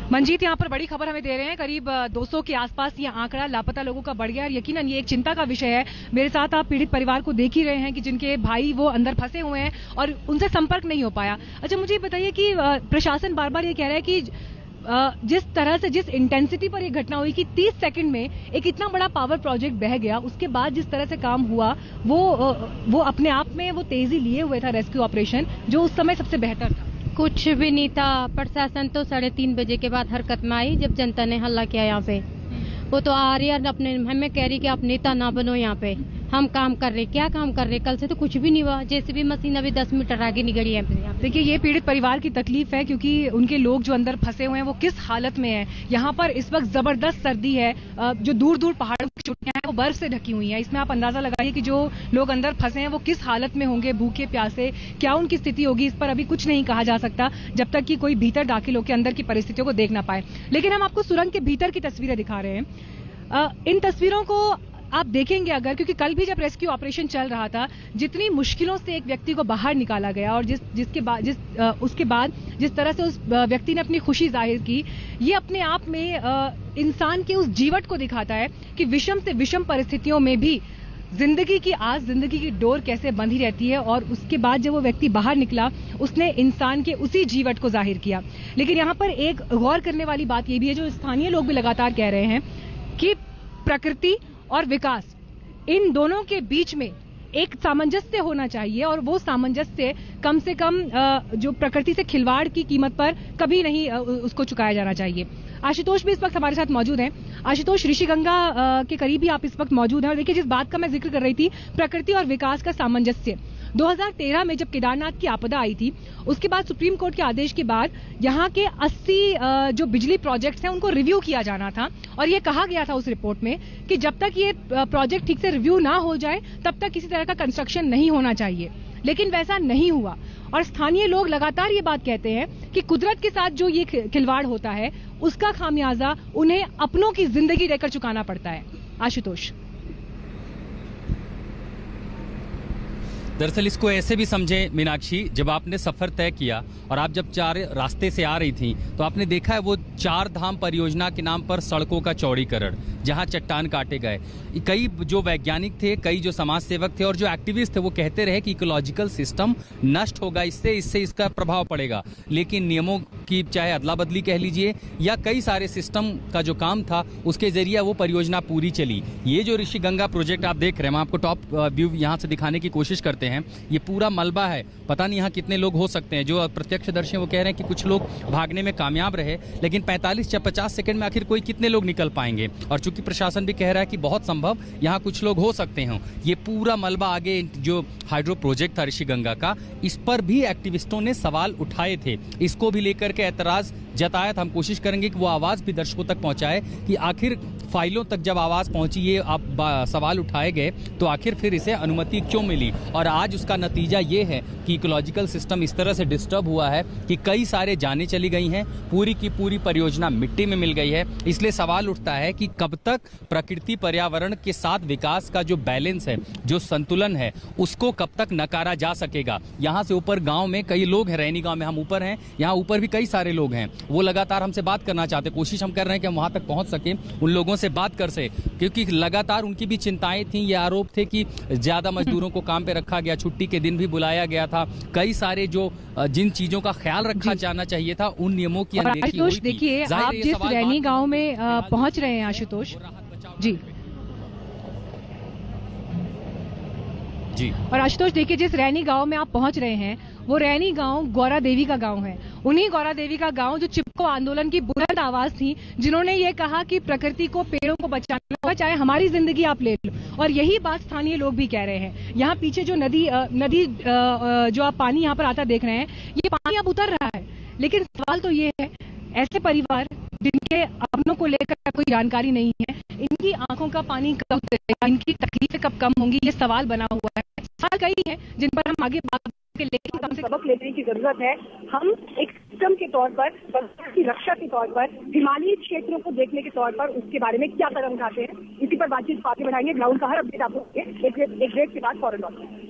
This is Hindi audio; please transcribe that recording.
मंजीत, यहाँ पर बड़ी खबर हमें दे रहे हैं, करीब 200 के आसपास ये आंकड़ा लापता लोगों का बढ़ गया और यकीनन ये एक चिंता का विषय है। मेरे साथ आप पीड़ित परिवार को देख ही रहे हैं कि जिनके भाई वो अंदर फंसे हुए हैं और उनसे संपर्क नहीं हो पाया। अच्छा, मुझे बताइए कि प्रशासन बार बार ये कह रहा है कि जिस तरह से, जिस इंटेंसिटी पर यह घटना हुई कि 30 सेकंड में एक इतना बड़ा पावर प्रोजेक्ट बह गया, उसके बाद जिस तरह से काम हुआ वो अपने आप में वो तेजी लिए हुए था रेस्क्यू ऑपरेशन, जो उस समय सबसे बेहतर था। कुछ भी नहीं था। प्रशासन तो 3:30 बजे के बाद हरकत में आई, जब जनता ने हल्ला किया यहाँ पे। वो तो आ रही है अपने, हमें कह रही कि आप नेता ना बनो, यहाँ पे हम काम कर रहे। क्या काम कर रहे? कल से तो कुछ भी नहीं हुआ। जैसे भी मशीन अभी 10 मीटर आगे निकली है। देखिए, ये पीड़ित परिवार की तकलीफ है क्योंकि उनके लोग जो अंदर फंसे हुए हैं वो किस हालत में है। यहाँ पर इस वक्त जबरदस्त सर्दी है, जो दूर दूर पहाड़ों की चोटियां हैं वो बर्फ से ढकी हुई हैं। इसमें आप अंदाजा लगाइए कि जो लोग अंदर फंसे हैं वो किस हालत में होंगे, भूखे प्यासे, क्या उनकी स्थिति होगी। इस पर अभी कुछ नहीं कहा जा सकता जब तक कि कोई भीतर दाखिल होकर अंदर की परिस्थितियों को देख ना पाए। लेकिन हम आपको सुरंग के भीतर की तस्वीरें दिखा रहे हैं। इन तस्वीरों को आप देखेंगे अगर, क्योंकि कल भी जब रेस्क्यू ऑपरेशन चल रहा था, जितनी मुश्किलों से एक व्यक्ति को बाहर निकाला गया और उसके बाद जिस तरह से उस व्यक्ति ने अपनी खुशी जाहिर की, ये अपने आप में इंसान के उस जीवट को दिखाता है कि विषम से विषम परिस्थितियों में भी जिंदगी की आस, जिंदगी की डोर कैसे बंधी रहती है। और उसके बाद जब वो व्यक्ति बाहर निकला, उसने इंसान के उसी जीवट को जाहिर किया। लेकिन यहाँ पर एक गौर करने वाली बात ये भी है, जो स्थानीय लोग भी लगातार कह रहे हैं कि प्रकृति और विकास, इन दोनों के बीच में एक सामंजस्य होना चाहिए और वो सामंजस्य कम से कम जो प्रकृति से खिलवाड़ की कीमत पर कभी नहीं उसको चुकाया जाना चाहिए। आशुतोष भी इस वक्त हमारे साथ मौजूद हैं। आशुतोष, ऋषिगंगा के करीब ही आप इस वक्त मौजूद हैं और देखिए, जिस बात का मैं जिक्र कर रही थी, प्रकृति और विकास का सामंजस्य, 2013 में जब केदारनाथ की आपदा आई थी, उसके बाद सुप्रीम कोर्ट के आदेश के बाद यहाँ के 80 जो बिजली प्रोजेक्ट्स हैं उनको रिव्यू किया जाना था और ये कहा गया था उस रिपोर्ट में कि जब तक ये प्रोजेक्ट ठीक से रिव्यू ना हो जाए तब तक किसी तरह का कंस्ट्रक्शन नहीं होना चाहिए। लेकिन वैसा नहीं हुआ और स्थानीय लोग लगातार ये बात कहते हैं कि कुदरत के साथ जो ये खिलवाड़ होता है उसका खामियाजा उन्हें अपनों की जिंदगी देकर चुकाना पड़ता है। आशुतोष, दरअसल इसको ऐसे भी समझे मीनाक्षी, जब आपने सफर तय किया और आप जब 4 रास्ते से आ रही थी तो आपने देखा है वो 4 धाम परियोजना के नाम पर सड़कों का चौड़ीकरण, जहां चट्टान काटे गए। कई जो वैज्ञानिक थे, कई जो समाज सेवक थे और जो एक्टिविस्ट थे, वो कहते रहे कि इकोलॉजिकल सिस्टम नष्ट होगा, इससे इसका प्रभाव पड़ेगा। लेकिन नियमों की चाहे अदला बदली कह लीजिए या कई सारे सिस्टम का जो काम था उसके जरिए वो परियोजना पूरी चली। ये जो ऋषिगंगा प्रोजेक्ट आप देख रहे हैं, मैं आपको टॉप व्यू यहाँ से दिखाने की कोशिश करते हैं। ये पूरा मलबा है, पता नहीं यहाँ कितने लोग हो सकते हैं। जो प्रत्यक्षदर्शी वो कह रहे हैं कि कुछ लोग भागने में कामयाब रहे, लेकिन 45 या 50 सेकंड में आखिर कोई कितने लोग निकल पाएंगे। और चूंकि प्रशासन भी कह रहा है कि बहुत संभव यहाँ कुछ लोग हो सकते हैं। ये पूरा मलबा आगे जो हाइड्रो प्रोजेक्ट था ऋषिगंगा का, इस पर भी एक्टिविस्टों ने सवाल उठाए थे। इसको भी लेकर के ऐतराज जताया था। हम कोशिश करेंगे कि वो आवाज भी दर्शकों तक पहुंचाए कि आखिर फाइलों तक जब आवाज पहुंची, ये सवाल उठाए गए, तो आखिर फिर इसे अनुमति क्यों मिली। और आज उसका नतीजा ये है कि इकोलॉजिकल सिस्टम इस तरह से डिस्टर्ब हुआ है कि कई सारे जानें चली गई हैं, पूरी की पूरी परियोजना मिट्टी में मिल गई है। इसलिए सवाल उठता है कि कब तक प्रकृति पर्यावरण के साथ विकास का जो बैलेंस है, जो संतुलन है, उसको कब तक नकारा जा सकेगा। यहाँ से ऊपर गांव में कई लोग हैं, रैनी गांव में हम ऊपर हैं, यहाँ ऊपर भी कई सारे लोग हैं। वो लगातार हमसे बात करना चाहते, कोशिश हम कर रहे हैं कि हम वहां तक पहुंच सके, उन लोगों से बात कर सके, क्योंकि लगातार उनकी भी चिंताएं थी। ये आरोप थे कि ज्यादा मजदूरों को काम पे रखा गया, छुट्टी के दिन भी बुलाया गया था, कई सारे जो जिन चीजों का ख्याल रखा जाना चाहिए था उन नियमों की अनदेखी हुई थी। देखिए, आप जिस रैनी गांव में पहुंच रहे हैं आशुतोष जी, और आशुतोष देखिए, जिस रैनी गांव में आप पहुंच रहे हैं वो रैनी गांव गौरा देवी का गांव है। उन्हीं गौरा देवी का गांव जो चिपको आंदोलन की बुलंद आवाज थी, जिन्होंने ये कहा कि प्रकृति को, पेड़ों को बचाना होगा, चाहे हमारी जिंदगी आप ले लो। और यही बात स्थानीय लोग भी कह रहे हैं। यहाँ पीछे जो नदी जो आप पानी यहाँ पर आता देख रहे हैं, ये पानी अब उतर रहा है। लेकिन सवाल तो ये है, ऐसे परिवार जिनके अपनों को लेकर कोई जानकारी नहीं है, इनकी आंखों का पानी कब उतरेगा, इनकी तकलीफें कब कम होंगी, ये सवाल बना हुआ है। सवाल कई हैं जिन पर हम आगे बात के, लेकिन कम से सबक लेने की जरूरत है। हम एक सिस्टम के तौर पर, की रक्षा के तौर पर, हिमालयी क्षेत्रों को देखने के तौर पर उसके बारे में क्या कदम उठाते हैं, इसी पर बातचीत आगे बढ़ाएंगे। ग्राउंड का हर अपडेट आपको एक ब्रेक के बाद फौरन लौटेंगे।